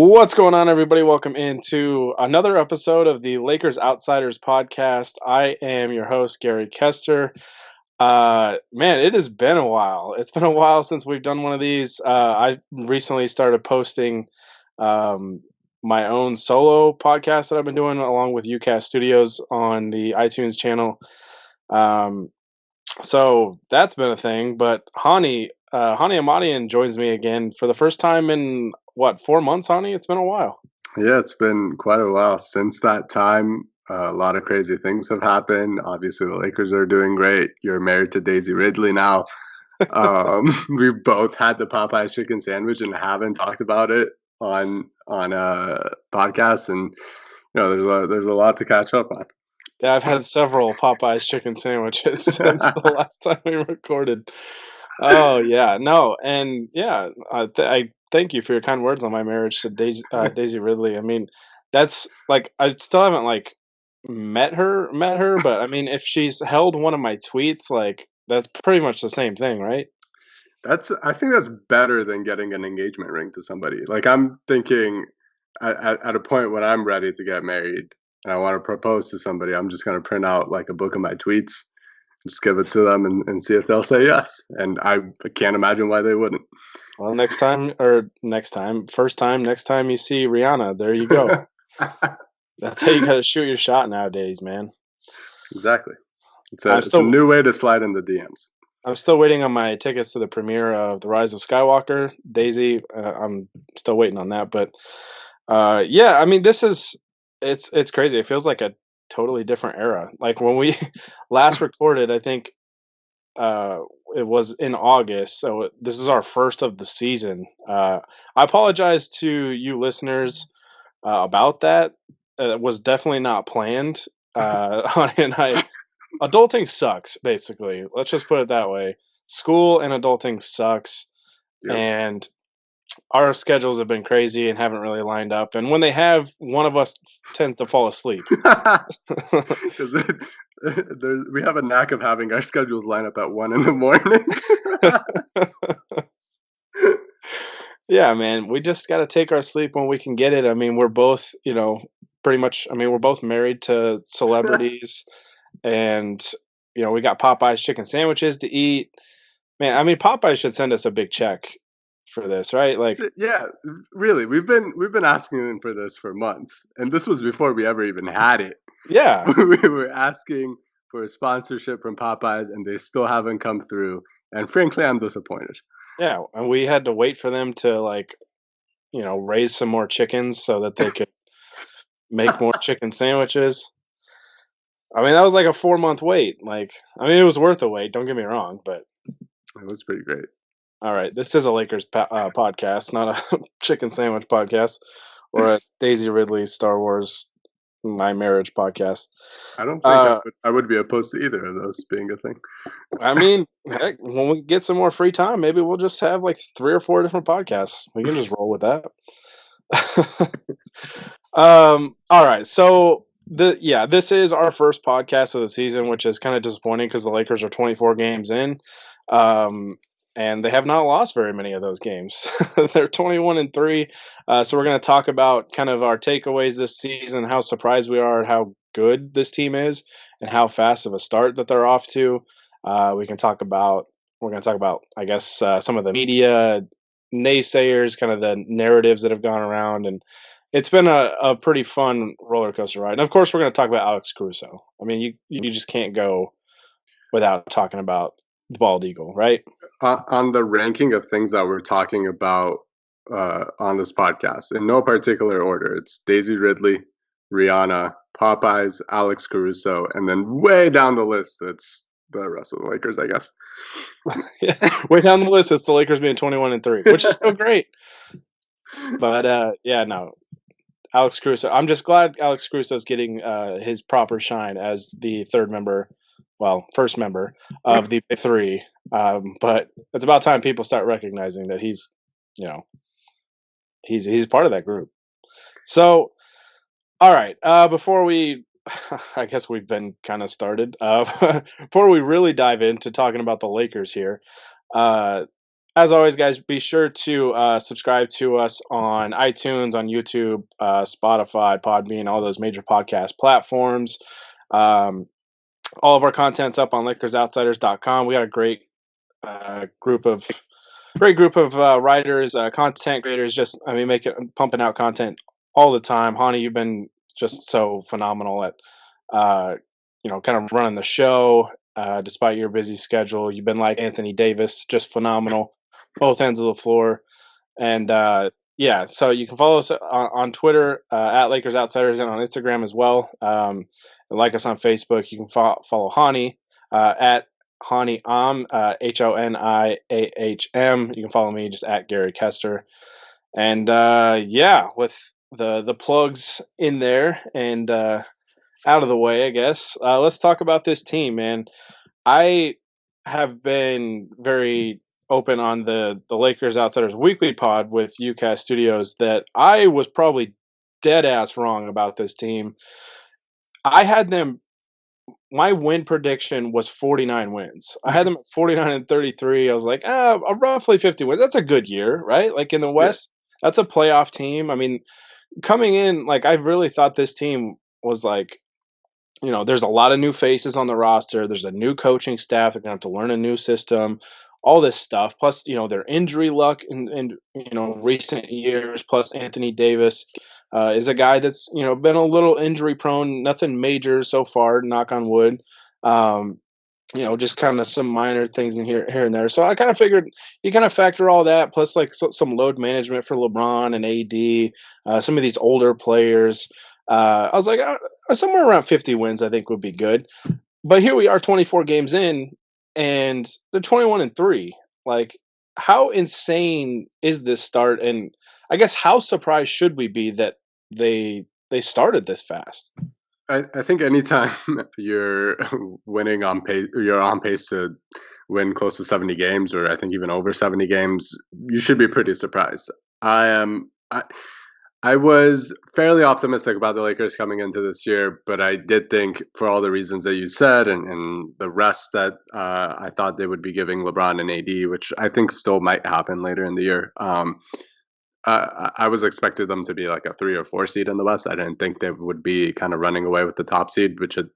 What's going on, everybody? Welcome into another episode of the Lakers Outsiders podcast. I am your host, Gary Kester. Man, it has been a while. It's been a while since we've done one of these. I recently started posting um, my own solo podcast that I've been doing along with UCast Studios on the iTunes channel. Um, so that's been a thing. But Honi Ahmadian joins me again for the first time in what, 4 months, Honi? It's been a while. Yeah, it's been quite a while since that time. A lot of crazy things have happened. Obviously, the Lakers are doing great. You're married to Daisy Ridley now. We both had the Popeyes chicken sandwich and haven't talked about it on a podcast. And there's a lot to catch up on. Yeah, I've had several Popeyes chicken sandwiches since the last time we recorded. Oh yeah, no, and yeah, I thank you for your kind words on my marriage to Daisy Ridley. I mean, that's like I still haven't like met her, but I mean, if she's held one of my tweets, like that's pretty much the same thing, right? I think that's better than getting an engagement ring to somebody. Like I'm thinking at a point when I'm ready to get married and I want to propose to somebody, I'm just going to print out like a book of my tweets, just give it to them and see if they'll say yes. And I can't imagine why they wouldn't. Well, first time, next time you see Rihanna, there you go. That's how you got to shoot your shot nowadays, man. Exactly. It's a new way to slide in the DMs. I'm still waiting on my tickets to the premiere of The Rise of Skywalker. Daisy, I'm still waiting on that. But yeah, I mean, it's crazy. It feels like a totally different era. Like when we last recorded, I think it was in August. So this is our first of the season. I apologize to you listeners about that. It was definitely not planned. And adulting sucks, basically. Let's just put it that way. School and adulting sucks. Yep. And our schedules have been crazy and haven't really lined up. And when they have, one of us tends to fall asleep. We have a knack of having our schedules line up at 1 a.m. Yeah, man. We just got to take our sleep when we can get it. I mean, we're both, pretty much, I mean, we're both married to celebrities. And we got Popeyes chicken sandwiches to eat. Man, I mean, Popeyes should send us a big check for this, right? Like, yeah, really, we've been asking them for this for months, and this was before we ever even had it. Yeah, we were asking for a sponsorship from Popeyes, and they still haven't come through. And frankly, I'm disappointed. Yeah, and we had to wait for them to raise some more chickens so that they could make more chicken sandwiches. I mean, that was like a 4-month wait. Like, I mean, it was worth the wait. Don't get me wrong, but it was pretty great. All right, this is a Lakers podcast, not a chicken sandwich podcast or a Daisy Ridley Star Wars My Marriage podcast. I don't think I would be opposed to either of those being a thing. I mean, heck, when we get some more free time, maybe we'll just have like 3 or 4 different podcasts. We can just roll with that. All right, so this is our first podcast of the season, which is kind of disappointing because the Lakers are 24 games in, and they have not lost very many of those games. They're 21-3. So we're going to talk about kind of our takeaways this season, how surprised we are at how good this team is, and how fast of a start that they're off to. We're going to talk about, I guess, some of the media naysayers, kind of the narratives that have gone around, and it's been a pretty fun roller coaster ride. And of course, we're going to talk about Alex Caruso. I mean, you just can't go without talking about the bald eagle, right? On the ranking of things that we're talking about on this podcast, in no particular order, it's Daisy Ridley, Rihanna, Popeyes, Alex Caruso, and then way down the list, it's the rest of the Lakers, I guess. Yeah, way down the list, it's the Lakers being 21-3, which is still great. But yeah, no. Alex Caruso. I'm just glad Alex Caruso is getting his proper shine as the first member of the Big Three. But it's about time people start recognizing that he's part of that group. So, all right. Before we, I guess we've been kind of started. Before we really dive into talking about the Lakers here, as always, guys, be sure to subscribe to us on iTunes, on YouTube, Spotify, Podbean, all those major podcast platforms. Um, all of our content's up on LakersOutsiders.com. We got a group of writers, content creators. Just pumping out content all the time. Hani, you've been just so phenomenal at kind of running the show. Despite your busy schedule, you've been like Anthony Davis, just phenomenal, both ends of the floor. And yeah, so you can follow us on Twitter at Lakers Outsiders and on Instagram as well. And like us on Facebook. You can follow Hani at Honi Honiahm. You can follow me just at Gary Kester. And yeah, with the plugs in there and out of the way, I guess. Let's talk about this team, man. I have been very open on the Lakers Outsiders Weekly Pod with UCAS Studios that I was probably dead ass wrong about this team. I had them. My win prediction was 49 wins. I had them at 49-33. I was like, roughly 50 wins. That's a good year, right? Like in the Yeah. West, that's a playoff team. I mean, coming in, like I really thought this team was like, there's a lot of new faces on the roster. There's a new coaching staff. They're gonna have to learn a new system, all this stuff. Plus, their injury luck in recent years. Plus, Anthony Davis is a guy that's been a little injury prone. Nothing major so far. Knock on wood. Um, just kind of some minor things in here and there. So I kind of figured you kind of factor all that, plus like some load management for LeBron and AD, some of these older players. I was like, somewhere around 50 wins, I think would be good. But here we are, 24 games in, and they're 21-3. Like, how insane is this start? And I guess how surprised should we be that they started this fast? I think anytime you're winning on pace, you're on pace to win close to 70 games, or I think even over 70 games, you should be pretty surprised. I am. I was fairly optimistic about the Lakers coming into this year, but I did think, for all the reasons that you said and the rest that I thought they would be giving LeBron and AD, which I think still might happen later in the year. I was expected them to be like a 3 or 4 seed in the West. I didn't think they would be kind of running away with the top seed, which it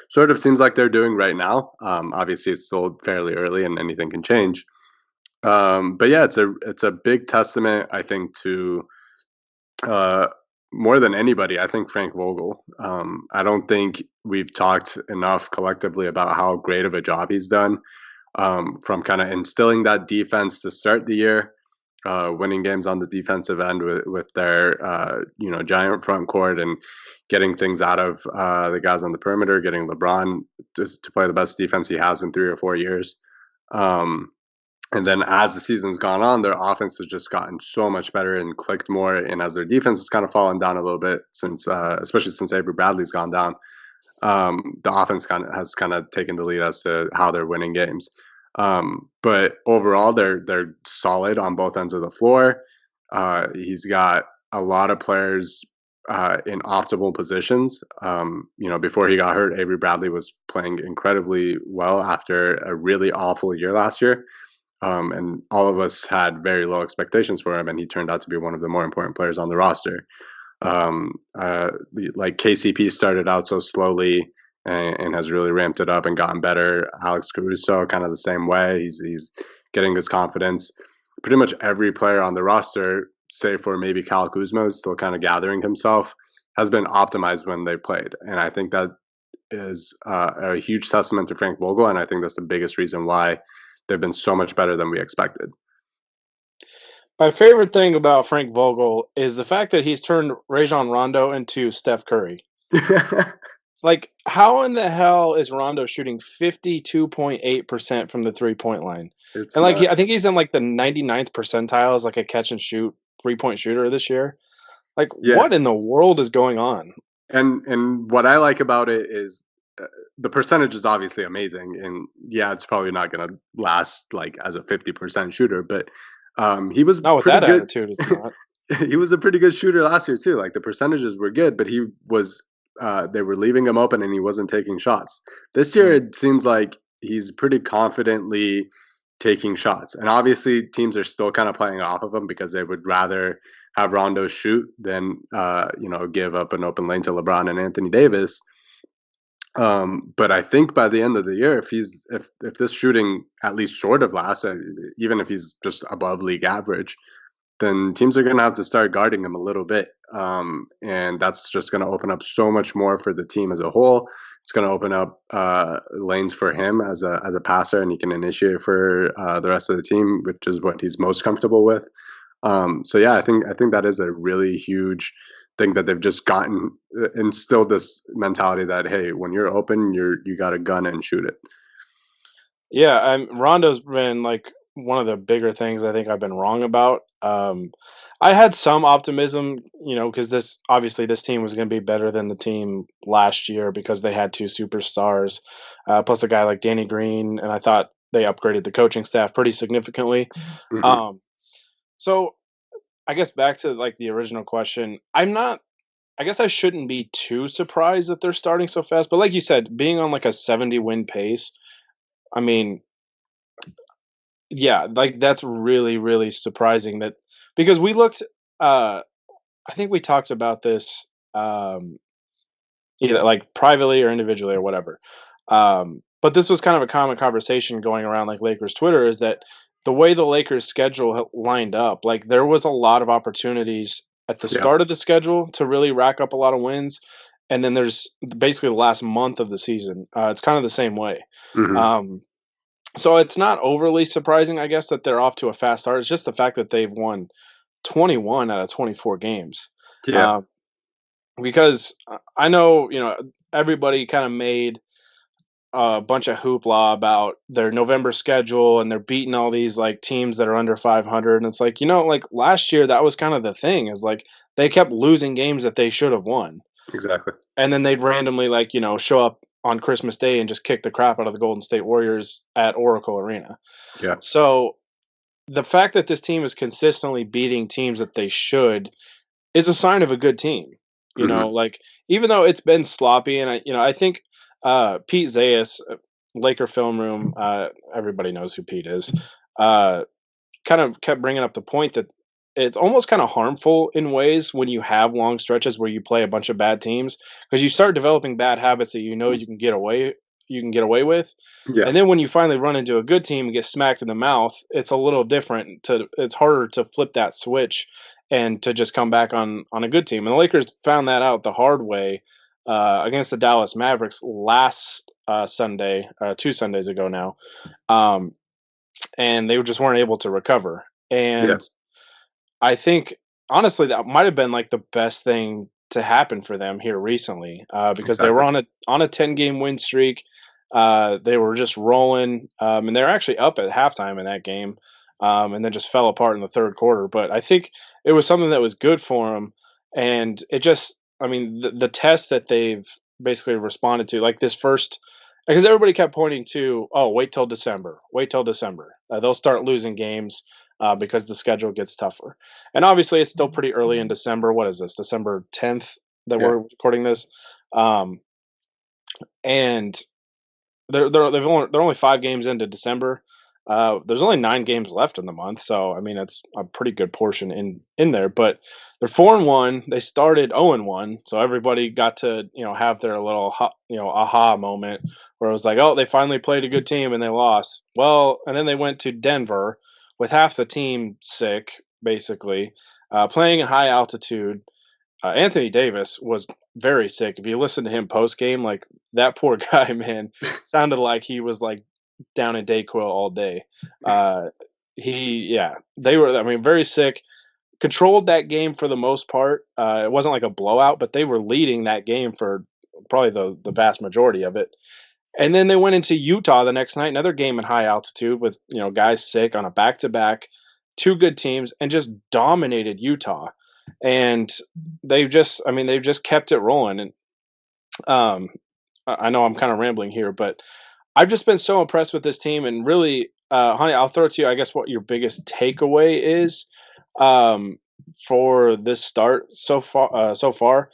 sort of seems like they're doing right now. Obviously, it's still fairly early and anything can change. But yeah, it's a big testament, I think, to uh, more than anybody, I think Frank Vogel. I don't think we've talked enough collectively about how great of a job he's done, from kind of instilling that defense to start the year, winning games on the defensive end with their giant front court and getting things out of the guys on the perimeter, getting LeBron to play the best defense he has in 3 or 4 years. Um, and then as the season's gone on, their offense has just gotten so much better and clicked more. And as their defense has kind of fallen down a little bit since, especially since Avery Bradley's gone down, the offense has kind of taken the lead as to how they're winning games. But overall, they're solid on both ends of the floor. He's got a lot of players in optimal positions. Before he got hurt, Avery Bradley was playing incredibly well after a really awful year last year. And all of us had very low expectations for him, and he turned out to be one of the more important players on the roster. Like KCP started out so slowly and has really ramped it up and gotten better. Alex Caruso, kind of the same way. He's getting his confidence. Pretty much every player on the roster, save for maybe Kyle Kuzma, who's still kind of gathering himself, has been optimized when they played. And I think that is a huge testament to Frank Vogel, and I think that's the biggest reason why they've been so much better than we expected. My favorite thing about Frank Vogel is the fact that he's turned Rajon Rondo into Steph Curry. Like, how in the hell is Rondo shooting 52.8% from the 3-point line? It's And like, I nuts. think he's in like the 99th percentile as like a catch and shoot 3-point shooter this year. Like, Yeah, what in the world is going on? and what I like about it is the percentage is obviously amazing, and yeah, it's probably not going to last like as a 50% shooter, but he was Not with pretty that good. attitude, it's not. He was a pretty good shooter last year too. Like the percentages were good, but he was they were leaving him open and he wasn't taking shots. This year Mm. it seems like he's pretty confidently taking shots. And obviously, teams are still kind of playing off of him because they would rather have Rondo shoot than give up an open lane to LeBron and Anthony Davis. But I think by the end of the year, if this shooting at least short of last, even if he's just above league average, then teams are going to have to start guarding him a little bit. And that's just going to open up so much more for the team as a whole. It's going to open up lanes for him as a passer, and he can initiate for the rest of the team, which is what he's most comfortable with. So yeah, I think that is a really huge thing that they've just gotten instilled this mentality that hey, when you're open, you got a gun and shoot it. Yeah, Rondo's been like one of the bigger things I think I've been wrong about. I had some optimism, because this team was going to be better than the team last year because they had two superstars, plus a guy like Danny Green, and I thought they upgraded the coaching staff pretty significantly. Hmm. Um, so I guess back to like the original question, I'm not. I guess I shouldn't be too surprised that they're starting so fast, but like you said, being on like a 70 win pace, I mean, yeah, like that's really, really surprising that because we looked I think we talked about this either like privately or individually or whatever. But this was kind of a common conversation going around like Lakers Twitter is that the way the Lakers schedule lined up, like there was a lot of opportunities at the Yeah. start of the schedule to really rack up a lot of wins. And then there's basically the last month of the season. It's kind of the same way. Hmm. Um, so it's not overly surprising, I guess, that they're off to a fast start. It's just the fact that they've won 21 out of 24 games. Yeah. Um, because I know, everybody kind of made a bunch of hoopla about their November schedule and they're beating all these like teams that are under 500. And it's like, like last year, that was kind of the thing is like they kept losing games that they should have won. Exactly. And then they'd randomly like, show up on Christmas Day and just kick the crap out of the Golden State Warriors at Oracle Arena. Yeah. So the fact that this team is consistently beating teams that they should is a sign of a good team. Hmm. Like even though it's been sloppy, and I think Pete Zayas, Laker film room, everybody knows who Pete is. Uh, Kind of kept bringing up the point that it's almost kind of harmful in ways when you have long stretches where you play a bunch of bad teams because you start developing bad habits that you can get away with. Yeah. And then when you finally run into a good team and get smacked in the mouth, it's a little different it's harder to flip that switch and to just come back on a good team. And the Lakers found that out the hard way against the Dallas Mavericks last Sunday, 2 Sundays ago now. Um, and they just weren't able to recover. Yeah. And I think honestly that might have been like the best thing to happen for them here recently because they were Exactly. on a 10-game win streak. They were just rolling, and they were actually up at halftime in that game, and then just fell apart in the third quarter. But I think it was something that was good for them, and it just, I mean, the test that they've basically responded to, like this first, because everybody kept pointing to, oh, wait till December, they'll start losing games because the schedule gets tougher, and obviously it's still pretty early in December. What is this, December 10th that Yeah. we're recording this? Um, and they're only 5 games into December. There's only 9 games left in the month, so I mean it's a pretty good portion in there. But they're 4-1. They started 0-1, so everybody got to have their little aha moment where it was like, oh, they finally played a good team and they lost. Well, and then they went to Denver with half the team sick, basically, playing at high altitude. Anthony Davis was very sick. If you listen to him post game, like that poor guy, man, sounded like he was like down in Dayquil all day. Uh, yeah, they were. I mean, very sick. Controlled that game for the most part. It wasn't like a blowout, but they were leading that game for probably the vast majority of it. And then they went into Utah the next night, another game in high altitude with guys sick on a back to back, two good teams, and just dominated Utah. And they've just kept it rolling. And um, I know I'm kind of rambling here, but I've just been so impressed with this team. And really, honey, I'll throw it to you. I guess what your biggest takeaway is um, for this start so far.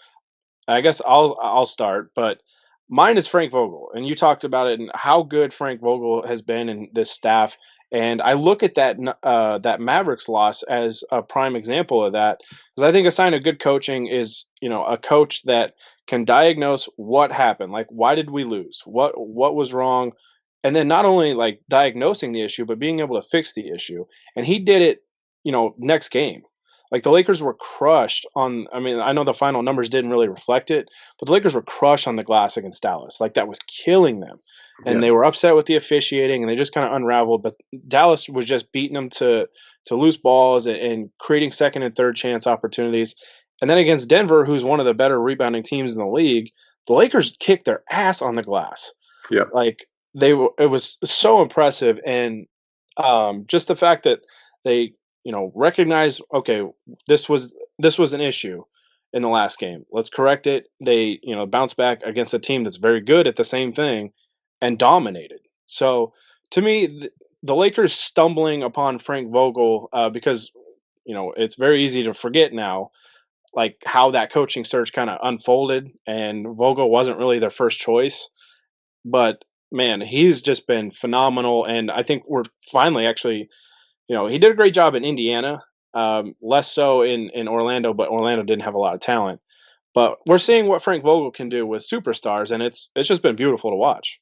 I guess I'll start, but mine is Frank Vogel, and you talked about it and how good Frank Vogel has been in this staff. And I look at that Mavericks loss as a prime example of that, because I think a sign of good coaching is, a coach that can diagnose what happened, like why did we lose, what was wrong, and then not only like diagnosing the issue, but being able to fix the issue. And he did it, next game. Like the Lakers were crushed on. I mean, I know the final numbers didn't really reflect it, but the Lakers were crushed on the glass against Dallas. Like that was killing them, and Yeah. they were upset with the officiating, and they just kind of unraveled. But Dallas was just beating them to loose balls and creating second and third chance opportunities. And then against Denver, who's one of the better rebounding teams in the league, the Lakers kicked their ass on the glass. Yep. Like it was so impressive, and just the fact that they recognize, okay, this was an issue in the last game, let's correct it. They bounce back against a team that's very good at the same thing and dominated. So to me, the Lakers stumbling upon Frank Vogel, because it's very easy to forget now, like how that coaching search kind of unfolded, and Vogel wasn't really their first choice. But man, he's just been phenomenal, and I think we're finally actually, he did a great job in Indiana, less so in Orlando, but Orlando didn't have a lot of talent. But we're seeing what Frank Vogel can do with superstars, and it's just been beautiful to watch.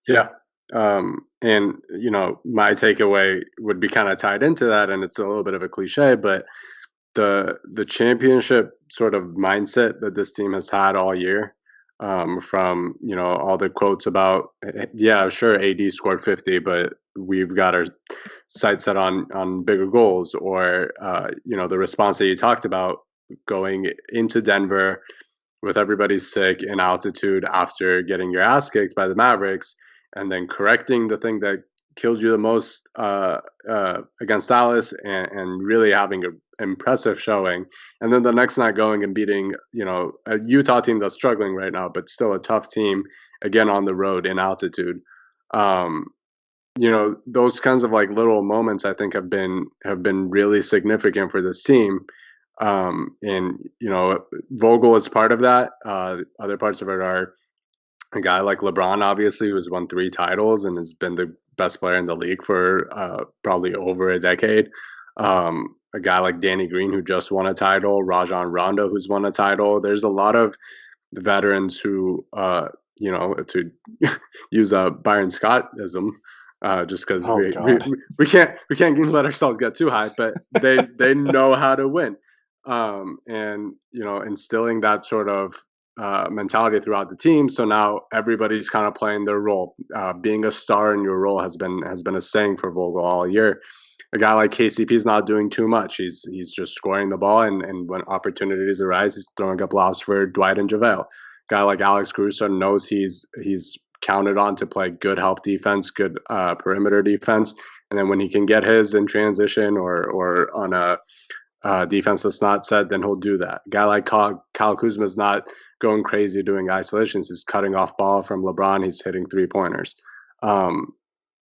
Yeah. And my takeaway would be kind of tied into that, and it's a little bit of a cliche, but the championship sort of mindset that this team has had all year, from all the quotes about, yeah, sure, AD scored 50, but we've got our sights set on bigger goals, or the response that you talked about going into Denver with everybody sick in altitude after getting your ass kicked by the Mavericks, and then correcting the thing that killed you the most against Dallas, and really having an impressive showing. And then the next night going and beating, a Utah team that's struggling right now, but still a tough team, again on the road in altitude. Um, those kinds of like little moments I think have been really significant for this team. And Vogel is part of that. Other parts of it are a guy like LeBron, obviously, who's won 3 titles and has been the best player in the league for probably over a decade. A guy like Danny Green, who just won a title, Rajon Rondo, who's won a title. There's a lot of veterans who, to use a Byron Scottism, just because Oh God. we can't let ourselves get too high, but they know how to win, and instilling that sort of mentality throughout the team. So now everybody's kind of playing their role. Being a star in your role has been a saying for Vogel all year. A guy like KCP is not doing too much. He's just scoring the ball, and when opportunities arise, he's throwing up lobs for Dwight and JaVale. A guy like Alex Caruso knows he's counted on to play good help defense, good perimeter defense, and then when he can get his in transition or on a defense that's not set, then he'll do that. A guy like Kyle Kuzma is not going crazy doing isolations. He's cutting off ball from LeBron. He's hitting 3-pointers. Um,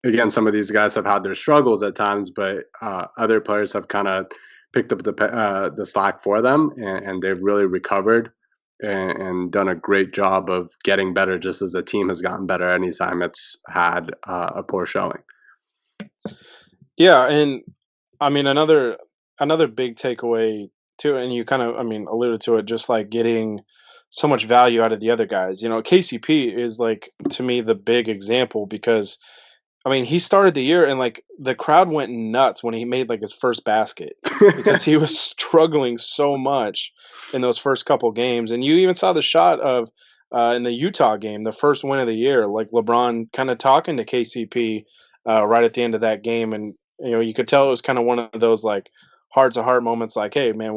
Again, some of these guys have had their struggles at times, but other players have kind of picked up the slack for them, and they've really recovered and done a great job of getting better, just as the team has gotten better anytime it's had a poor showing. Yeah, and I mean another big takeaway too, and you kind of, I mean, alluded to it, just like getting so much value out of the other guys. KCP is like, to me, the big example, because I mean, he started the year and like the crowd went nuts when he made like his first basket, because he was struggling so much in those first couple games. And you even saw the shot of, in the Utah game, the first win of the year, like LeBron kind of talking to KCP right at the end of that game, and you could tell it was kind of one of those like heart to heart moments, like, hey man,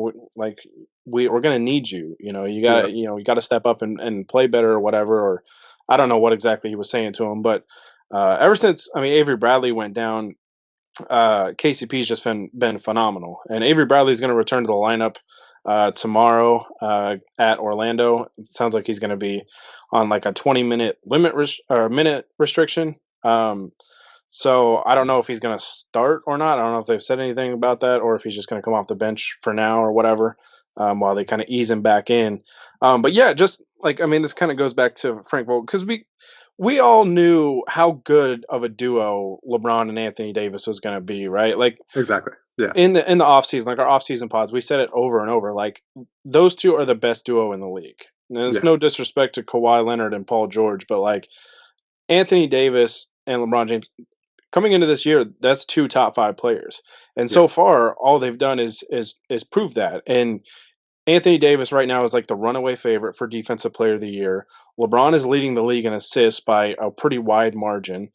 we're gonna need you. Yeah. You got to step up and play better or whatever. Or I don't know what exactly he was saying to him, but ever since, I mean, Avery Bradley went down, KCP's just been phenomenal, and Avery Bradley's going to return to the lineup tomorrow at Orlando. It sounds like he's going to be on like a 20-minute or minute restriction. So I don't know if he's going to start or not. I don't know if they've said anything about that, or if he's just going to come off the bench for now or whatever, while they kind of ease him back in. But yeah, just like, I mean, this kind of goes back to Frank Vogel, because we all knew how good of a duo LeBron and Anthony Davis was going to be, right? Like Exactly. Yeah. in the offseason, like our offseason pods, we said it over and over. Like those two are the best duo in the league. And it's Yeah. no disrespect to Kawhi Leonard and Paul George, but like Anthony Davis and LeBron James coming into this year, that's two top five players. And Yeah. so far, all they've done is prove that. And Anthony Davis right now is like the runaway favorite for Defensive Player of the Year. LeBron is leading the league in assists by a pretty wide margin,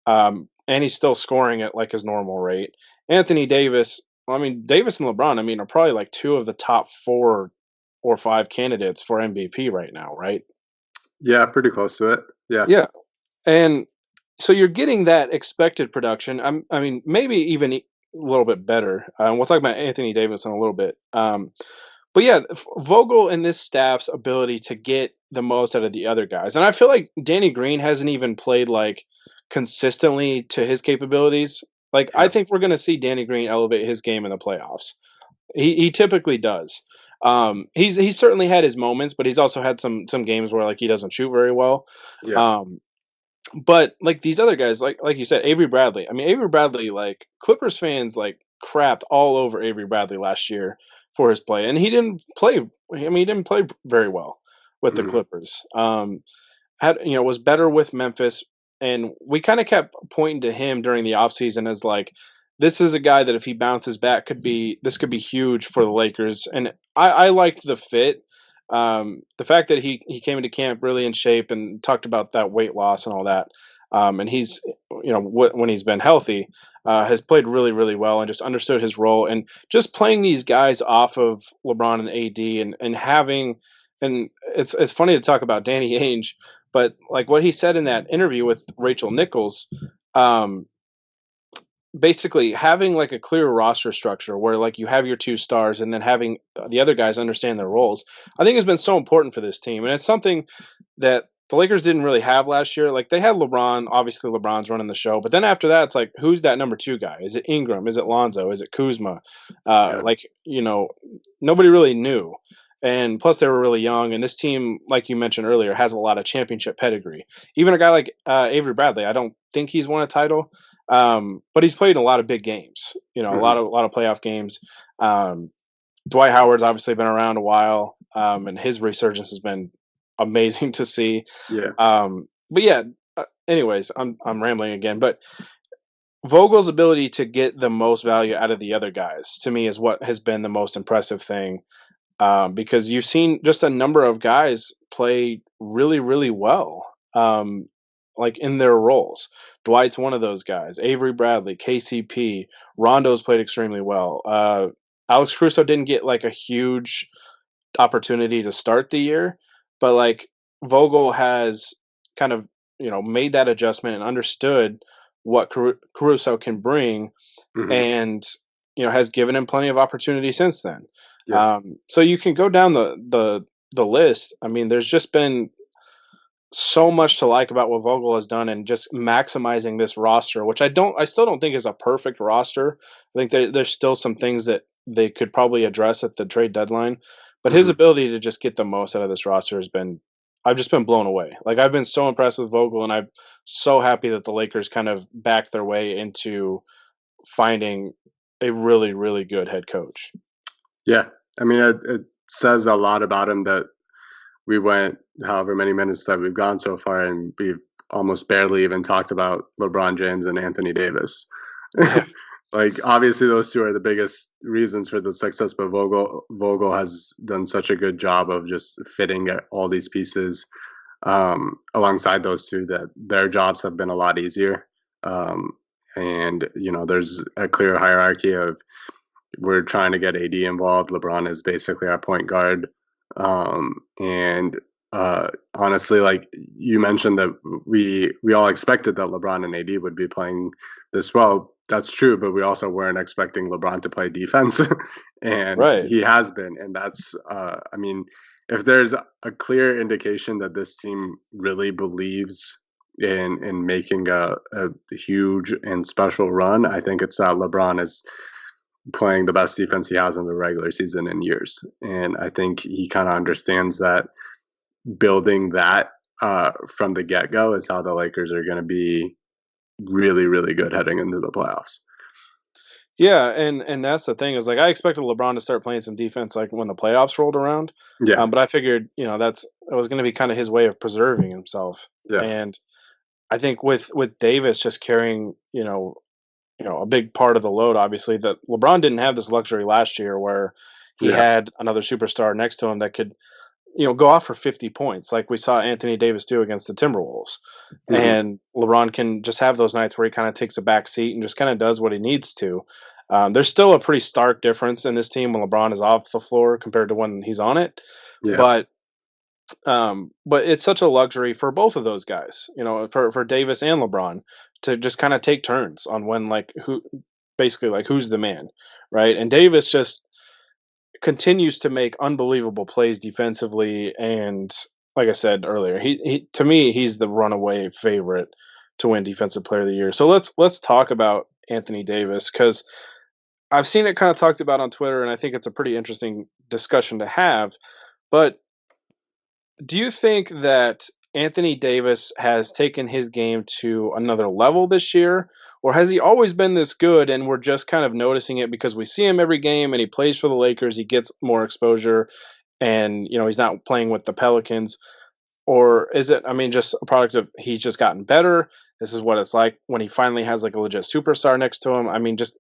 and he's still scoring at like his normal rate. Anthony Davis, I mean, Davis and LeBron, I mean, are probably like two of the top 4 or 5 candidates for MVP right now, right? Yeah. Pretty close to it. Yeah. Yeah, and so you're getting that expected production. I mean, maybe even a little bit better. We'll talk about Anthony Davis in a little bit. But yeah, Vogel and this staff's ability to get the most out of the other guys, and I feel like Danny Green hasn't even played like consistently to his capabilities. Like I Yeah. think we're going to see Danny Green elevate his game in the playoffs. He typically does. He's certainly had his moments, but he's also had some games where like he doesn't shoot very well. Yeah. Um, but like these other guys, like you said, Avery Bradley. I mean, Avery Bradley, like Clippers fans, like crapped all over Avery Bradley last year for his play, and he didn't play. I mean, he didn't play very well with the Mhm. Clippers. Had was better with Memphis, and we kind of kept pointing to him during the offseason as like this is a guy that if he bounces back could be huge for the Lakers, and I liked the fit. The fact that he came into camp really in shape and talked about that weight loss and all that, and he's when he's been healthy, has played really really well and just understood his role and just playing these guys off of LeBron and AD and having and it's funny to talk about Danny Ainge, but like what he said in that interview with Rachel Nichols, um, basically having like a clear roster structure where like you have your two stars and then having the other guys understand their roles, I think has been so important for this team. And it's something that the Lakers didn't really have last year. Like they had LeBron, obviously LeBron's running the show, but then after that, it's like, who's that number two guy? Is it Ingram? Is it Lonzo? Is it Kuzma? Yeah. Like, nobody really knew. And plus, they were really young. And this team, like you mentioned earlier, has a lot of championship pedigree. Even a guy like Avery Bradley, I don't think he's won a title, but he's played in a lot of big games. A Mhm. lot of playoff games. Um, Dwight Howard's obviously been around a while, and his resurgence has been amazing to see. Yeah. But yeah, anyways, I'm rambling again. But Vogel's ability to get the most value out of the other guys to me is what has been the most impressive thing, because you've seen just a number of guys play really, really well, like in their roles. Dwight's one of those guys. Avery Bradley, KCP, Rondo's played extremely well. Alex Caruso didn't get like a huge opportunity to start the year, but like Vogel has kind of made that adjustment and understood what Caruso can bring, Mhm. and has given him plenty of opportunity since then. Yeah. So you can go down the list. I mean, there's just been so much to like about what Vogel has done and just maximizing this roster, which I still don't think is a perfect roster. I think there's still some things that they could probably address at the trade deadline, but his Mhm. ability to just get the most out of this roster I've just been blown away. Like I've been so impressed with Vogel, and I'm so happy that the Lakers kind of backed their way into finding a really, really good head coach. Yeah. I mean, it says a lot about him that we went however many minutes that we've gone so far, and we've almost barely even talked about LeBron James and Anthony Davis. Yeah. Like obviously those two are the biggest reasons for the success, but Vogel has done such a good job of just fitting all these pieces alongside those two that their jobs have been a lot easier. Um, and there's a clear hierarchy of we're trying to get AD involved. LeBron is basically our point guard. And honestly, like you mentioned that we all expected that LeBron and AD would be playing this well. That's true, but we also weren't expecting LeBron to play defense, and Right. he has been. And that's, I mean, if there's a clear indication that this team really believes in making a huge and special run, I think it's that LeBron is playing the best defense he has in the regular season in years. And I think he kind of understands that building that from the get-go is how the Lakers are going to be really, really good heading into the playoffs. Yeah, and that's the thing is like I expected LeBron to start playing some defense like when the playoffs rolled around, Yeah, but I figured it was going to be kind of his way of preserving himself. yeah, And I think with Davis just carrying a big part of the load, obviously that LeBron didn't have this luxury last year where he yeah. had another superstar next to him that could go off for 50 points like we saw Anthony Davis do against the Timberwolves. Hmm. And LeBron can just have those nights where he kind of takes a back seat and just kind of does what he needs to. There's still a pretty stark difference in this team when LeBron is off the floor compared to when he's on it. Yeah. But it's such a luxury for both of those guys, for Davis and LeBron to just kind of take turns on when like who basically like who's the man, right? And Davis just continues to make unbelievable plays defensively, and like I said earlier, he to me he's the runaway favorite to win Defensive Player of the Year. So let's talk about Anthony Davis because I've seen it kind of talked about on Twitter, and I think it's a pretty interesting discussion to have. But do you think that Anthony Davis has taken his game to another level this year? Or has he always been this good and we're just kind of noticing it because we see him every game and he plays for the Lakers, he gets more exposure and he's not playing with the Pelicans? Or is it, I mean, just a product of he's just gotten better? This is what it's like when he finally has like a legit superstar next to him. I mean, just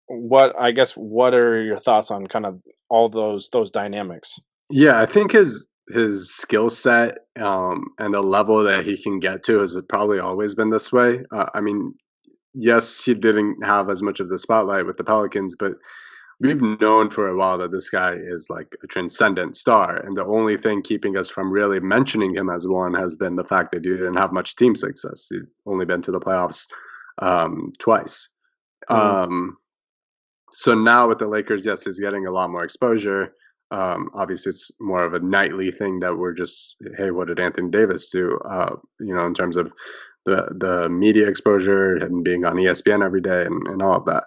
what are your thoughts on kind of all those dynamics? Yeah, I think his skill set and the level that he can get to has probably always been this way. I mean, yes, he didn't have as much of the spotlight with the Pelicans, but we've known for a while that this guy is like a transcendent star. And the only thing keeping us from really mentioning him as one has been the fact that he didn't have much team success. He'd only been to the playoffs twice. Hmm. Um, so now with the Lakers, yes, he's getting a lot more exposure. Obviously, it's more of a nightly thing that we're just, hey, what did Anthony Davis do? In terms of the media exposure, him being on ESPN every day, and all of that.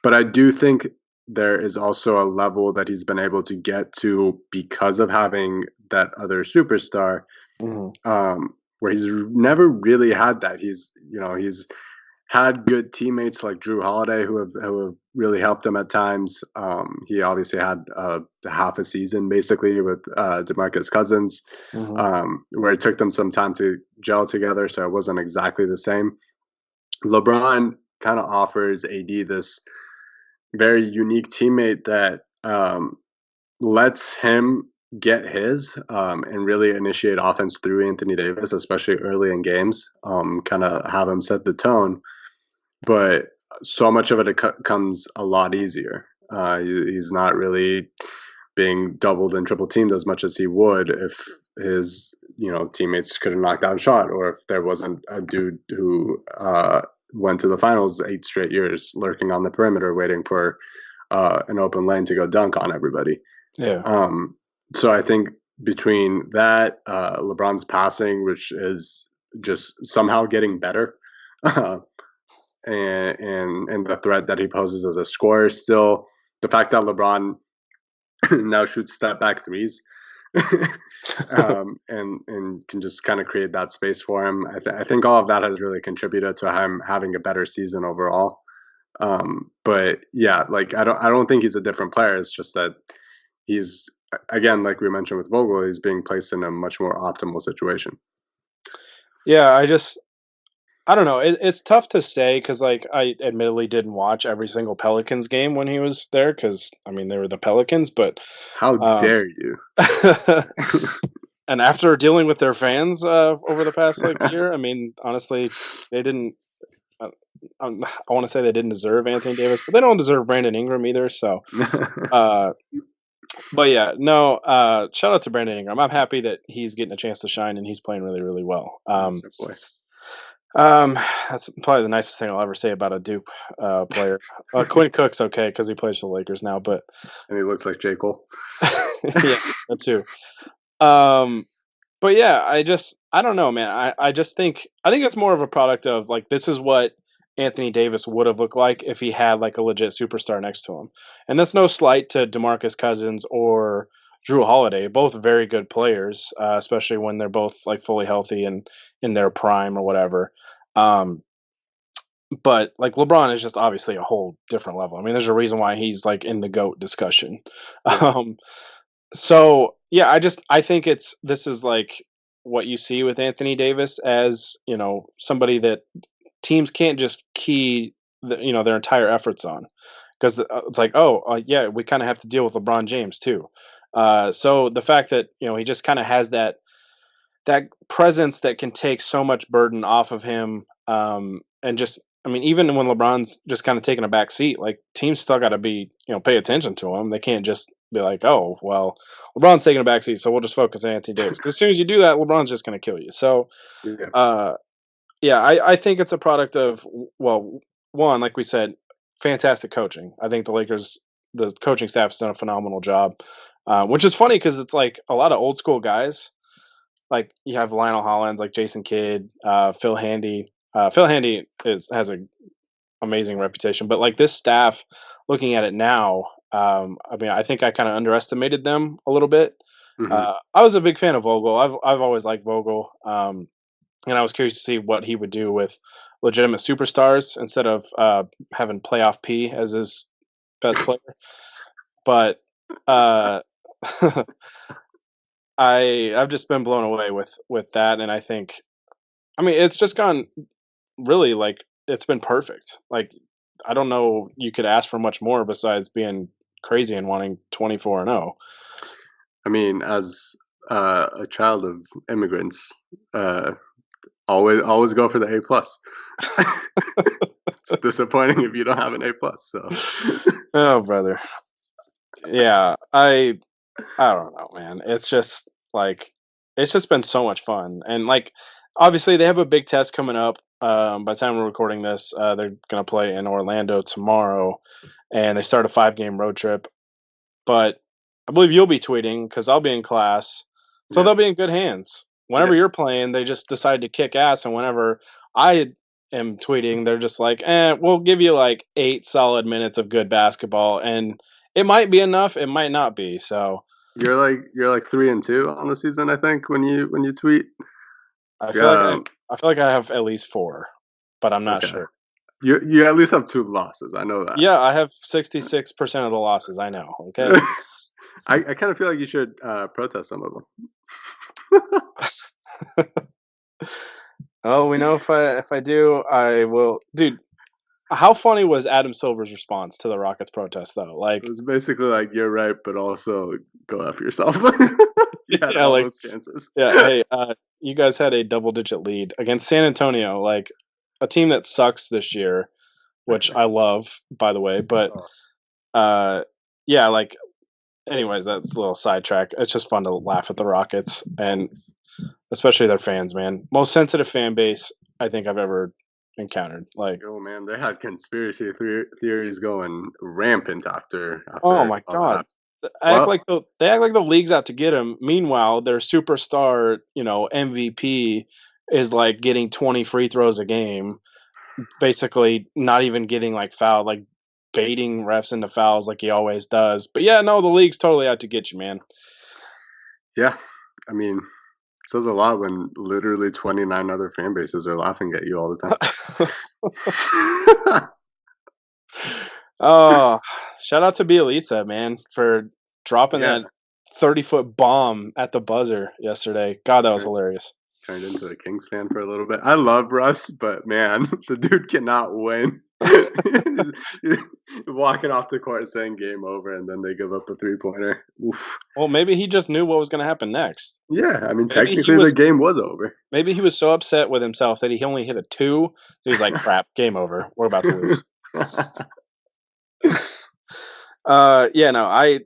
But I do think there is also a level that he's been able to get to because of having that other superstar, Hmm. where he's never really had that. He's had good teammates like Drew Holiday who have really helped him at times. He obviously had half a season basically with DeMarcus Cousins, Hmm. where it took them some time to gel together, so it wasn't exactly the same. LeBron kind of offers AD this very unique teammate that lets him get his and really initiate offense through Anthony Davis, especially early in games. Kind of have him set the tone, but so much of it comes a lot easier. He's not really being doubled and triple teamed as much as he would if his teammates could have knocked out a shot, or if there wasn't a dude who went to the finals 8 straight years, lurking on the perimeter, waiting for an open lane to go dunk on everybody. Yeah. Um, so I think between that, LeBron's passing, which is just somehow getting better, and the threat that he poses as a scorer. Still, the fact that LeBron now shoots step back threes, and can just kind of create that space for him. I think all of that has really contributed to him having a better season overall. But yeah, like I don't think he's a different player. It's just that he's, again, like we mentioned with Vogel, he's being placed in a much more optimal situation. Yeah, I don't know. It's tough to say because, like, I admittedly didn't watch every single Pelicans game when he was there because, I mean, they were the Pelicans. But, How um, dare you? and after dealing with their fans over the past like year, I mean, honestly, they didn't. Uh, I want to say they didn't deserve Anthony Davis, but they don't deserve Brandon Ingram either. So, uh, but yeah, no. Shout out to Brandon Ingram. I'm happy that he's getting a chance to shine and he's playing really, really well. That's our boy. Um, that's probably the nicest thing I'll ever say about a Duke player. Quinn Cook's okay because he plays for the Lakers now, but And he looks like J. Cole. yeah, that too. Um, but yeah, I don't know, man. I think it's more of a product of like this is what Anthony Davis would have looked like if he had like a legit superstar next to him, and that's no slight to DeMarcus Cousins or Drew Holiday, both very good players, especially when they're both like fully healthy and in their prime or whatever. Um, but like LeBron is just obviously a whole different level. I mean, there's a reason why he's like in the GOAT discussion. Yeah. Um, so yeah, I think this is like what you see with Anthony Davis as somebody that teams can't just key their entire efforts on because it's like yeah, we kind of have to deal with LeBron James too. So the fact that he just kind of has that presence that can take so much burden off of him. And just, I mean, even when LeBron's just kind of taking a back seat, like teams still got to be, pay attention to him. They can't just be like, oh, well, LeBron's taking a back seat, so we'll just focus on Anthony Davis. 'Cause as soon as you do that, LeBron's just going to kill you. So, Yeah. uh, yeah, I think it's a product of, well, one, like we said, fantastic coaching. I think the coaching staff has done a phenomenal job, which is funny because it's like a lot of old school guys like you have Lionel Hollins, like Jason Kidd, Phil Handy. Phil Handy has an amazing reputation, but like this staff, looking at it now, I mean, I think I kind of underestimated them a little bit. Hmm. I was a big fan of Vogel. I've always liked Vogel, and I was curious to see what he would do with legitimate superstars instead of having playoff P as his best player. But uh, I've just been blown away with that, and I think I mean it's just gone really like it's been perfect. Like I don't know you could ask for much more besides being crazy and wanting 24-0. I mean, as a child of immigrants, uh, always go for the A+. It's disappointing if you don't have an A+. So Oh brother. Yeah, I don't know, man. It's just like it's just been so much fun. And like obviously they have a big test coming up. By the time we're recording this, they're gonna play in Orlando tomorrow and they start a 5-game road trip. But I believe you'll be tweeting because I'll be in class. So yeah, they'll be in good hands. Whenever yeah. you're playing, they just decide to kick ass. And whenever I am tweeting, they're just like, we'll give you like 8 solid minutes of good basketball. And it might be enough, it might not be. So You're like 3-2 on the season, I think, when you tweet. I feel like Um, I feel like I have at least 4, but I'm not okay. sure. You at least have 2 losses. I know that. Yeah, I have 66% of the losses. I know. Okay. I kind of feel like you should protest some of them. Oh, we know if I do, I will. Dude, how funny was Adam Silver's response to the Rockets protest though? It Like, was basically like you're right, but also go f yourself. You had yeah, all like, those chances. yeah, hey, you guys had a double-digit lead against San Antonio, like a team that sucks this year, which I love, by the way. But Oh, uh, yeah, like, anyways, that's a little sidetrack. It's just fun to laugh at the Rockets and especially their fans, man. Most sensitive fan base I think I've ever encountered. Like, yo, man, they had conspiracy theories going rampant oh after my all that god. happened. Act Well, like they act like the league's out to get him. Meanwhile, their superstar, MVP is like getting 20 free throws a game, basically not even getting like fouled, like baiting refs into fouls like he always does. But yeah, no, the league's totally out to get you, man. yeah, I mean, it says a lot when literally 29 other fan bases are laughing at you all the time. Oh, shout out to Bielitsa, man, for dropping Yeah, that 30-foot bomb at the buzzer yesterday. God, that was turned hilarious. turned into a Kings fan for a little bit. I love Russ, but man, the dude cannot win. He's walking off the court saying game over, and then they give up a 3-pointer. Oof. Well, maybe he just knew what was going to happen next. Yeah, I mean, Maybe he technically the was game was over. maybe he was so upset with himself that he only hit a 2. He was like, "Crap, game over. We're about to lose." Yeah, no, I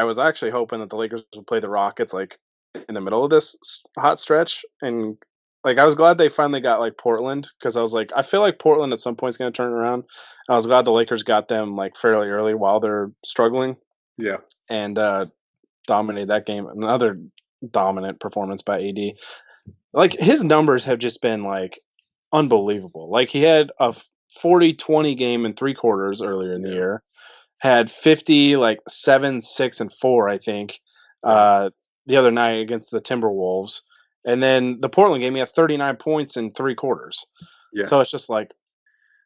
was actually hoping that the Lakers would play the Rockets like in the middle of this hot stretch, and like I was glad they finally got like Portland because I was like, I feel like Portland at some point is going to turn around. I was glad the Lakers got them like fairly early while they're struggling Yeah, and dominated that game. Another dominant performance by AD. Like his numbers have just been like unbelievable. Like he had a 40-20 game in 3 quarters earlier in the yeah. year, had 50, like 7, 6, and 4, I think. the other night against the Timberwolves. And then the Portland game, he had 39 points in 3 quarters. Yeah. So it's just like,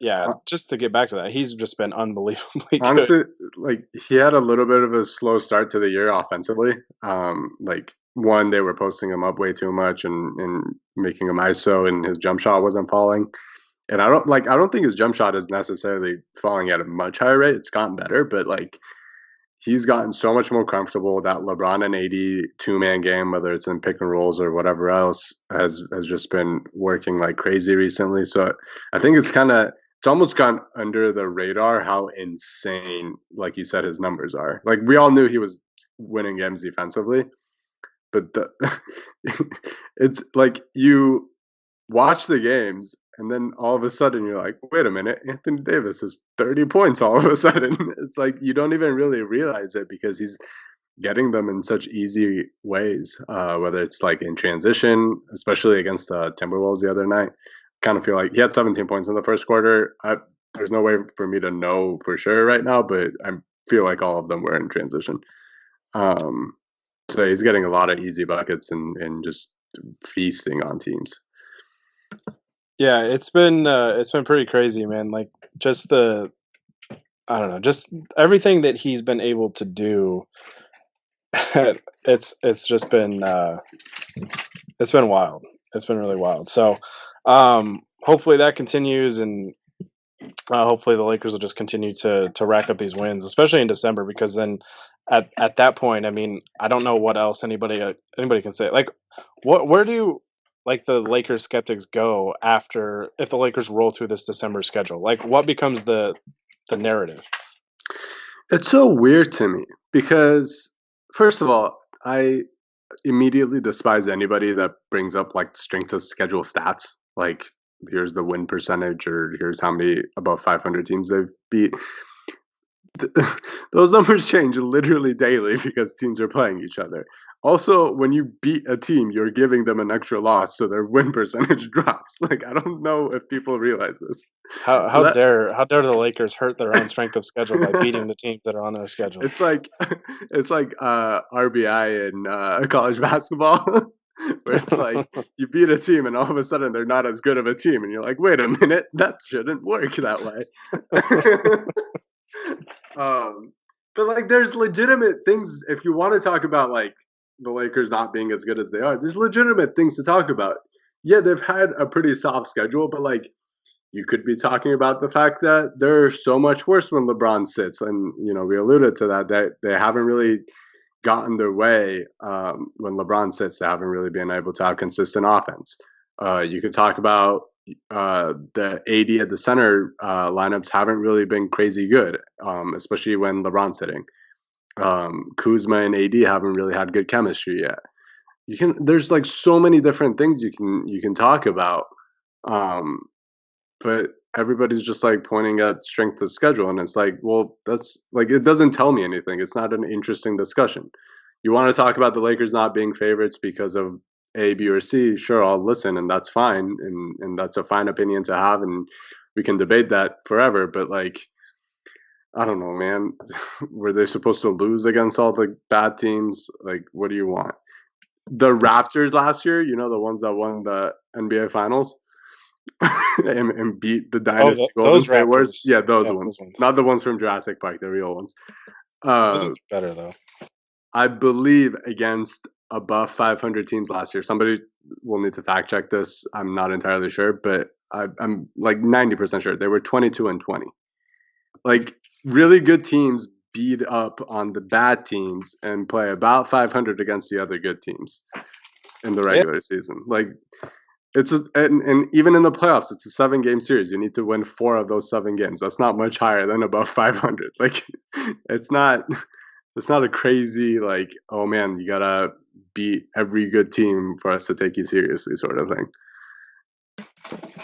yeah, Uh, just to get back to that, he's just been unbelievably good. Honestly, like he had a little bit of a slow start to the year offensively. Like one, they were posting him up way too much and making him ISO, and his jump shot wasn't falling. And I don't think his jump shot is necessarily falling at a much higher rate. It's gotten better, but like he's gotten so much more comfortable. That LeBron and AD 2-man game, whether it's in pick and rolls or whatever else, has just been working like crazy recently. So I think it's almost gone under the radar how insane, like you said, his numbers are. Like we all knew he was winning games defensively, but it's like you watch the games and then all of a sudden you're like, wait a minute, Anthony Davis is 30 points all of a sudden. It's like you don't even really realize it because he's getting them in such easy ways, whether it's like in transition, especially against the Timberwolves the other night. Kind of feel like he had 17 points in the first quarter. There's no way for me to know for sure right now, but I feel like all of them were in transition. Um, so he's getting a lot of easy buckets and just feasting on teams. Yeah, it's been pretty crazy, man. Like just I don't know, just everything that he's been able to do. It's just been it's been wild. It's been really wild. So hopefully that continues, and hopefully the Lakers will just continue to rack up these wins, especially in December, because then at that point, I mean, I don't know what else anybody can say. Like, where do like the Lakers skeptics go after if the Lakers roll through this December schedule? Like, what becomes the narrative? It's so weird to me because, first of all, I immediately despise anybody that brings up like strength of schedule stats. Like, here's the win percentage, or here's how many above 500 teams they've beat. Those numbers change literally daily because teams are playing each other. Also, when you beat a team, you're giving them an extra loss, so their win percentage drops. Like, I don't know if people realize this. How So that how dare the Lakers hurt their own strength of schedule by beating the teams that are on their schedule? it's like it's like RBI in college basketball, where it's like you beat a team and all of a sudden they're not as good of a team, and you're like, wait a minute, that shouldn't work that way. um, but like, there's legitimate things if you want to talk about like the Lakers not being as good as they are. There's legitimate things to talk about. Yeah, they've had a pretty soft schedule, but like you could be talking about the fact that they're so much worse when LeBron sits, and we alluded to that. That they haven't really gotten their way when LeBron sits. They haven't really been able to have consistent offense. You could talk about the AD at the center lineups haven't really been crazy good, especially when LeBron's sitting. Kuzma and AD haven't really had good chemistry yet. There's like so many different things you can talk about, um, but everybody's just like pointing at strength of schedule, and it's like, well, that's like it doesn't tell me anything. It's not an interesting discussion. You want to talk about the Lakers not being favorites because of A, B, or C? Sure, I'll listen, and that's fine, and that's a fine opinion to have, and we can debate that forever. But like, I don't know, man. Were they supposed to lose against all the bad teams? Like, what do you want? The Raptors last year, the ones that won the NBA Finals and beat the Oh, Dynasty Golden those State Warriors. Raptors. Yeah, those Yeah, ones, those ones. not the ones from Jurassic Park, the real ones. Those Uh, ones are better though. I believe against above 500 teams last year. Somebody will need to fact check this. I'm not entirely sure, but I'm like 90% sure they were 22-20. Like really good teams beat up on the bad teams and play about 500 against the other good teams in the Yeah. regular season. Like and even in the playoffs, it's a 7-game series. You need to win 4 of those 7 games. That's not much higher than above 500. Like it's not it's not a crazy like, oh man, you gotta beat every good team for us to take you seriously sort of thing.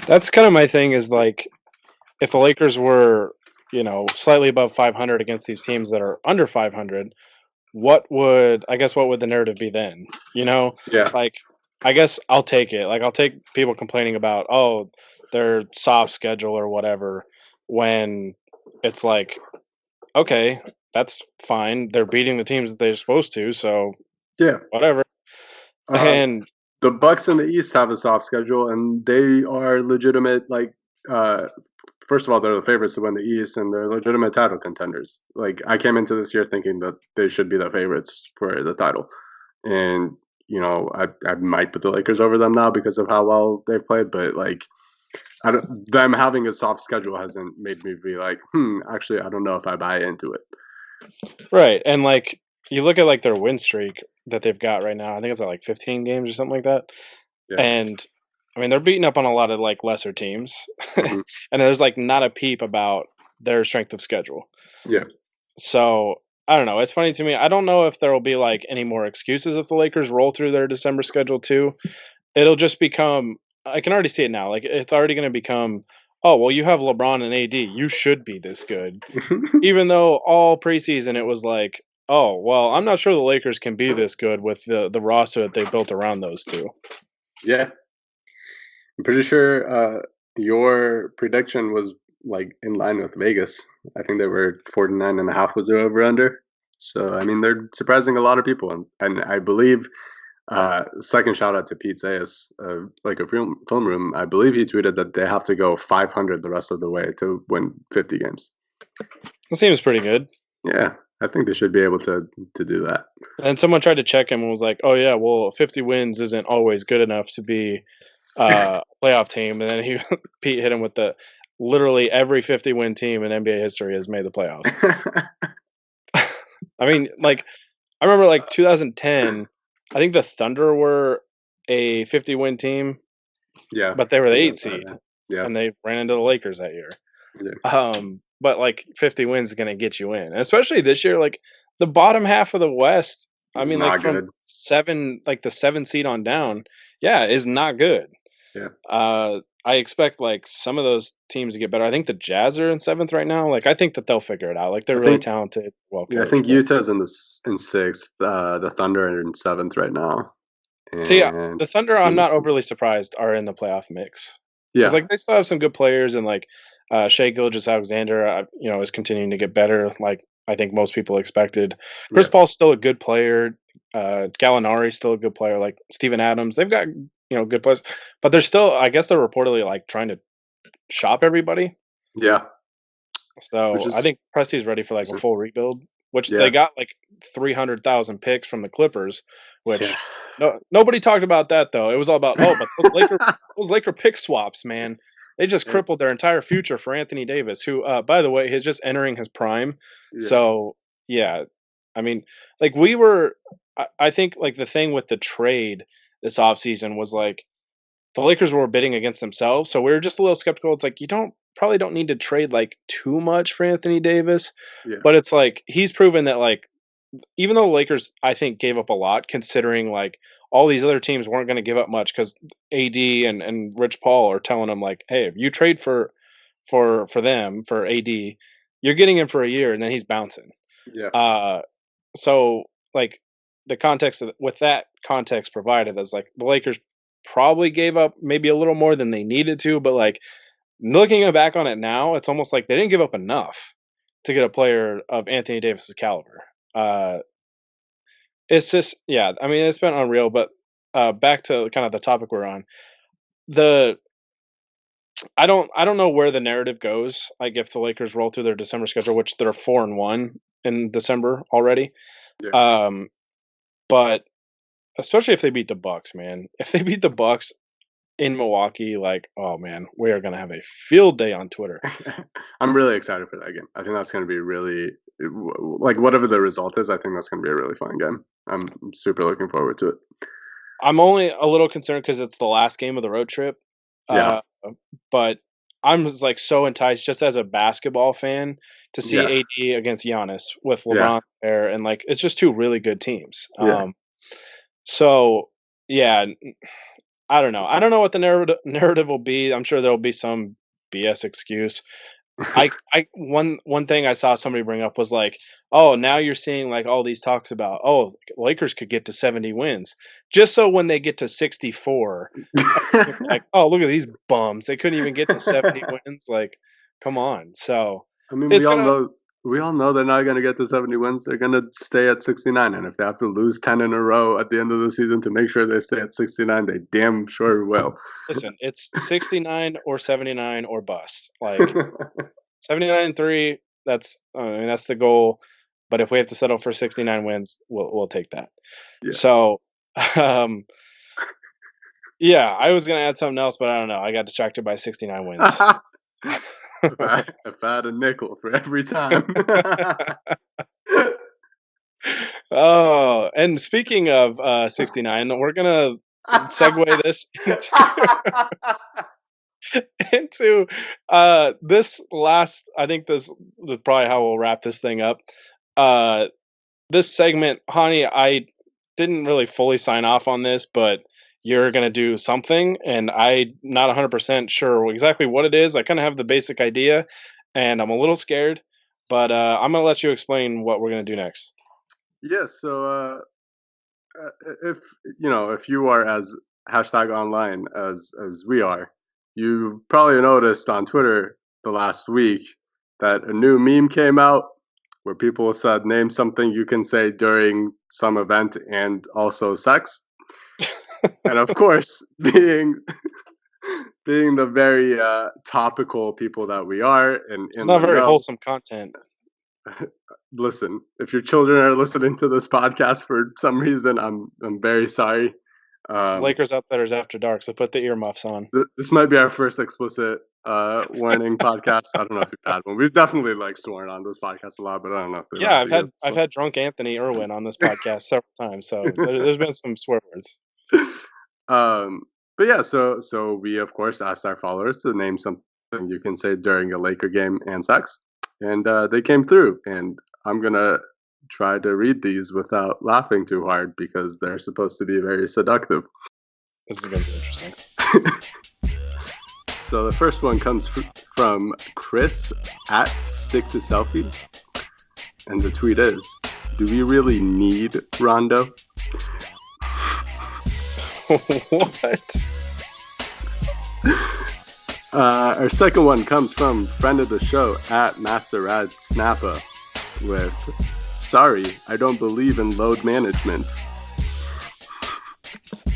That's kind of my thing is like if the Lakers were, slightly above 500 against these teams that are under 500, what would the narrative be then? Yeah. Like I guess I'll take it. Like I'll take people complaining about, oh, their soft schedule or whatever when it's like, okay, that's fine. They're beating the teams that they're supposed to, so Yeah. whatever. Uh, And the Bucks in the East have a soft schedule, and they are legitimate. Like, uh, first of all, they're the favorites to win the East, and they're legitimate title contenders. Like, I came into this year thinking that they should be the favorites for the title, and I might put the Lakers over them now because of how well they've played. But like, them having a soft schedule hasn't made me be like, actually, I don't know if I buy into it. right, and like you look at like their win streak that they've got right now. I think it's at like 15 games or something like that. Yeah. And I mean, they're beating up on a lot of like lesser teams, Hmm. and there's like not a peep about their strength of schedule. Yeah. So I don't know. It's funny to me. I don't know if there will be like any more excuses if the Lakers roll through their December schedule too. It'll just become. I can already see it now. Like it's already going to become. Oh well, you have LeBron and AD. You should be this good. Even though all preseason it was like, oh well, I'm not sure the Lakers can be this good with the roster that they built around those two. Yeah. I'm pretty sure your prediction was like in line with Vegas. I think they were 49.5 was their over under. So I mean they're surprising a lot of people, and I believe second shout out to Pete Zayas, like a film room. I believe he tweeted that they have to go 500 the rest of the way to win 50 games. It seems pretty good. Yeah, I think they should be able to do that. And someone tried to check him and was like, "Oh yeah, well, 50 wins isn't always good enough to be a playoff team." And then he Pete hit him with the literally every 50 win team in NBA history has made the playoffs. I mean, like I remember like 2010, I think the Thunder were a 50 win team, Yeah, but they were the something 8 like that, seed yeah. and they ran into the Lakers that year. Yeah. But like 50 wins is going to get you in. And especially this year, like the bottom half of the West, I It's mean, like not from good. 7, like the 7 seed on down, yeah, is not good. Yeah. I expect like some of those teams to get better. I think the Jazz are in 7th right now. Like I think that they'll figure it out. Like they're I really think talented, well Yeah, I coached. think But Utah's in sixth. The Thunder are in seventh right now, see, and the Thunder, I'm not Phoenix. overly surprised are in the playoff mix because Yeah, like they still have some good players and like Shea Gilgeous-Alexander, is continuing to get better. Like I think most people expected. Chris yeah, Paul's still a good player. Gallinari's still a good player. Like Steven Adams, they've got good players, but they're still. I guess they're reportedly like trying to shop everybody. yeah. Which So I is think Presti's ready for like a full rebuild, which they yeah, got like 300,000 picks from the Clippers, yeah. which nobody talked about that though. It was all about but those Laker pick swaps, man. They just Yeah, crippled their entire future for Anthony Davis, who by the way is just entering his prime. yeah, So yeah, I mean, like we were I think like the thing with the trade this offseason was like the Lakers were bidding against themselves, so we were just a little skeptical. It's like you don't need to trade like too much for Anthony Davis, yeah, but it's like he's proven that like even though the Lakers I think gave up a lot, considering like all these other teams weren't going to give up much because AD and Rich Paul are telling them like, hey, if you trade for them for AD, you're getting him for a year and then he's bouncing. yeah, Uh, so like the context with that context provided is like the Lakers probably gave up maybe a little more than they needed to, but like looking back on it now, it's almost like they didn't give up enough to get a player of Anthony Davis's caliber. Uh, it's just yeah, I mean it's been unreal. But back to kind of the topic we're on, the I don't know where the narrative goes. Like if the Lakers roll through their December schedule, which they're 4-1 in December already. yeah. Um, but especially if they beat the Bucks, man. If they beat the Bucks in Milwaukee, like, oh man, we are gonna have a field day on Twitter. I'm really excited for that game. I think that's going to be really like whatever the result is. I think that's going to be a really fun game. I'm super looking forward to it. I'm only a little concerned because it's the last game of the road trip. Yeah, Uh, but I'm just like so enticed just as a basketball fan to see yeah, AD against Giannis with yeah, LeBron there, and like it's just two really good teams. yeah. So yeah, I don't know. I don't know what the narrative will be. I'm sure there'll be some BS excuse. One thing I saw somebody bring up was like, oh, now you're seeing like all these talks about, oh, Lakers could get to 70 wins, just so when they get to 64, like, oh, look at these bums, they couldn't even get to 70 wins. Like, come on. So I mean, we it's all gonna know. we all know they're not going to get to 70 wins. They're going to stay at 69. And if they have to lose 10 in a row at the end of the season to make sure they stay at 69, they damn sure will. Listen, it's 69 or 79 or bust. Like 79-3, that's that's the goal. But if we have to settle for 69 wins, we'll take that. Yeah. So, um, yeah, I was gonna add something else, but I don't know. I got distracted by 69 wins. if I had a nickel for every time. Oh, and speaking of 69, we're gonna segue this into this last. I think this is probably how we'll wrap this thing up. Uh, this segment, Hani, I didn't really fully sign off on this, but you're gonna do something, and I'm not 100% sure exactly what it is. I kind of have the basic idea, and I'm a little scared, but I'm gonna let you explain what we're gonna do next. Yeah, so if if you are as hashtag online as we are, you've probably noticed on Twitter the last week that a new meme came out where people said name something you can say during some event and also sex. And of course, being the very topical people that we are and It's in not the very know, wholesome content. listen, if your children are listening to this podcast for some reason, I'm very sorry. This is Um, Lakers Outsiders After Dark, so put the earmuffs on. this might be our first explicit warning podcast. I don't know if we've had one. We've definitely like sworn on this podcast a lot, but I don't know if they've Yeah, actually given I've us had drunk Anthony Irwin on this podcast several times, so there's been some swear words. one. But yeah, so we of course asked our followers to name something you can say during a Laker game and sex, and they came through. And I'm gonna try to read these without laughing too hard because they're supposed to be very seductive. This is gonna be interesting. So the first one comes from Chris at Stick to Selfies, and the tweet is, "Do we really need Rondo?" What? Our second one comes from friend of the show at Master Rad Snappa with, "Sorry, I don't believe in load management."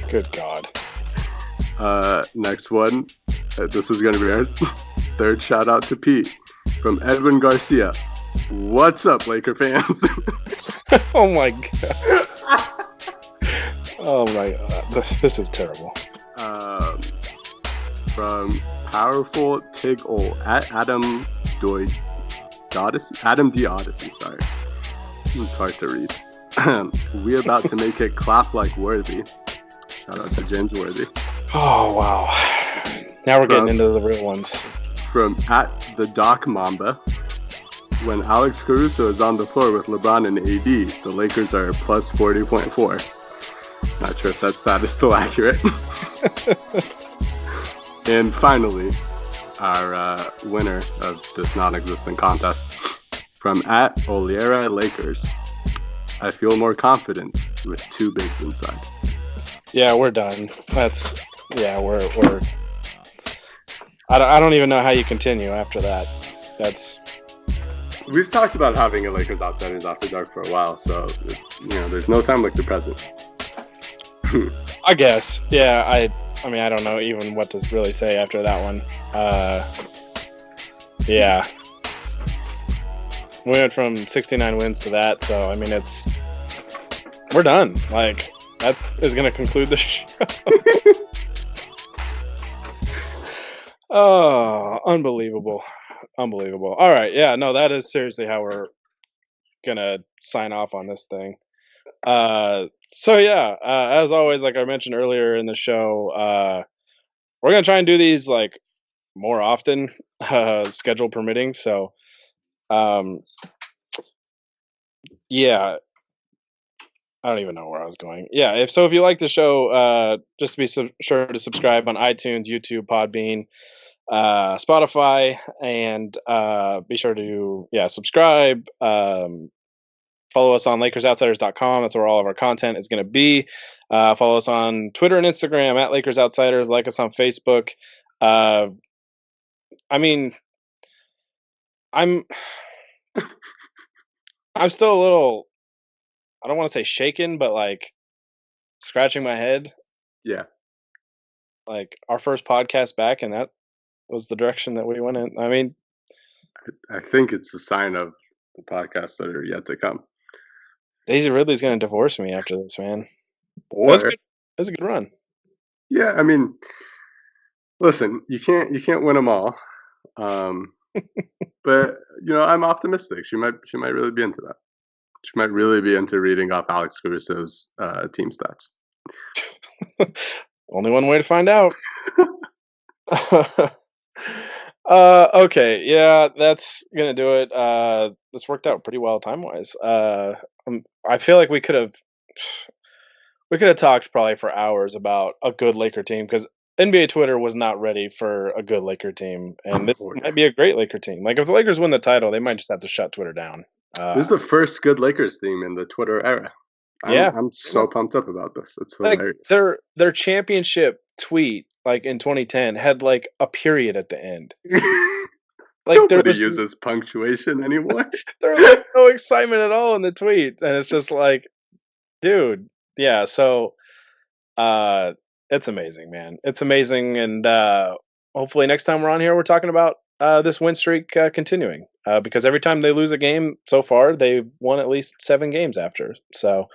Good God. Next one, this is going to be our third shout out to Pete from Edwin Garcia. "What's up, Laker fans?" Oh my God. Oh my God. This is terrible. From Powerful Tig-O at Adam Doy Odyssey. Adam D Odyssey, sorry. It's hard to read. "We about to make it clap like Worthy." Shout out to James Worthy. Oh wow. Now we're getting into the real ones. From at the Doc Mamba. "When Alex Caruso is on the floor with LeBron and AD, the Lakers are plus 40.4. Not sure if that stat is still accurate. And finally, our winner of this non-existent contest, from at Oliera Lakers. "I feel more confident with two bigs inside." Yeah, we're done. We're I don't even know how you continue after that. We've talked about having a Lakers Outsiders After Dark for a while, so there's no time like the present. I guess. Yeah, I mean I don't know even what to really say after that one. Yeah. We went from 69 wins to that, so I mean we're done. Like that is going to conclude the show. Oh, unbelievable. Unbelievable. All right. Yeah, no, that is seriously how we're going to sign off on this thing. So yeah, as always, like I mentioned earlier in the show, we're going to try and do these like more often, schedule permitting. So, yeah, I don't even know where I was going. Yeah, if you like the show, just be sure to subscribe on iTunes, YouTube, Podbean, Spotify, and be sure to subscribe. Follow us on LakersOutsiders.com. That's where all of our content is going to be. Follow us on Twitter and Instagram at Lakers Outsiders. Like us on Facebook. I mean, I'm I'm still a little. I don't want to say shaken, but like scratching my head. Yeah, Like our first podcast back, and that was the direction that we went in. I mean, I think it's a sign of the podcasts that are yet to come. Daisy Ridley's gonna divorce me after this, man. It was Or good. It was a good run. yeah, I mean, listen, you can't win them all. Um, but I'm optimistic. She might really be into that. She might really be into reading off Alex Caruso's team stats. Only one way to find out. Okay, yeah, that's gonna do it. This worked out pretty well time wise. I feel like we could have talked probably for hours about a good Laker team because NBA Twitter was not ready for a good Laker team, and this Oh yeah, might be a great Laker team. Like if the Lakers win the title, they might just have to shut Twitter down. this is the first good Lakers team in the Twitter era. I'm Yeah, I'm so pumped up about this. It's like hilarious. their championship tweet, like in 2010, had like a period at the end. Like there Nobody was uses punctuation anymore. there was like no excitement at all in the tweet, and it's just like, dude, yeah. So uh, it's amazing, man. It's amazing, and hopefully next time we're on here, we're talking about this win streak continuing. Because every time they lose a game so far, they've won at least 7 games after. So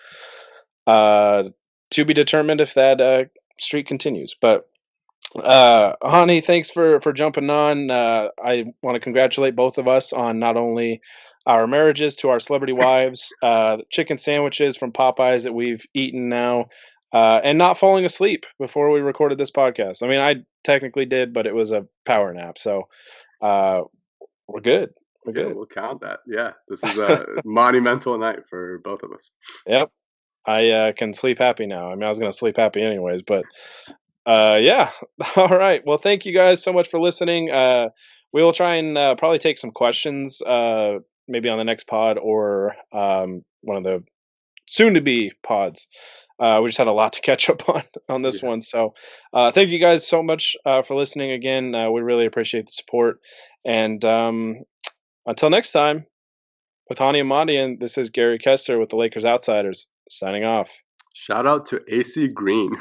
uh, to be determined if that streak continues. But Hani, thanks for jumping on. I want to congratulate both of us on not only our marriages to our celebrity wives, chicken sandwiches from Popeyes that we've eaten now, and not falling asleep before we recorded this podcast. I mean, I technically did, but it was a power nap, so uh, we're good. We're Yeah, good. we'll count that. Yeah, this is a monumental night for both of us. Yep, I can sleep happy now. I mean, I was gonna sleep happy anyways, but yeah. All right. Well, thank you guys so much for listening. We will try and probably take some questions, maybe on the next pod or one of the soon to be pods. We just had a lot to catch up on this Yeah. one. So thank you guys so much for listening again. We really appreciate the support. And until next time, with Honi Ahmadian, this is Gary Kester with the Lakers Outsiders signing off. Shout out to AC Green.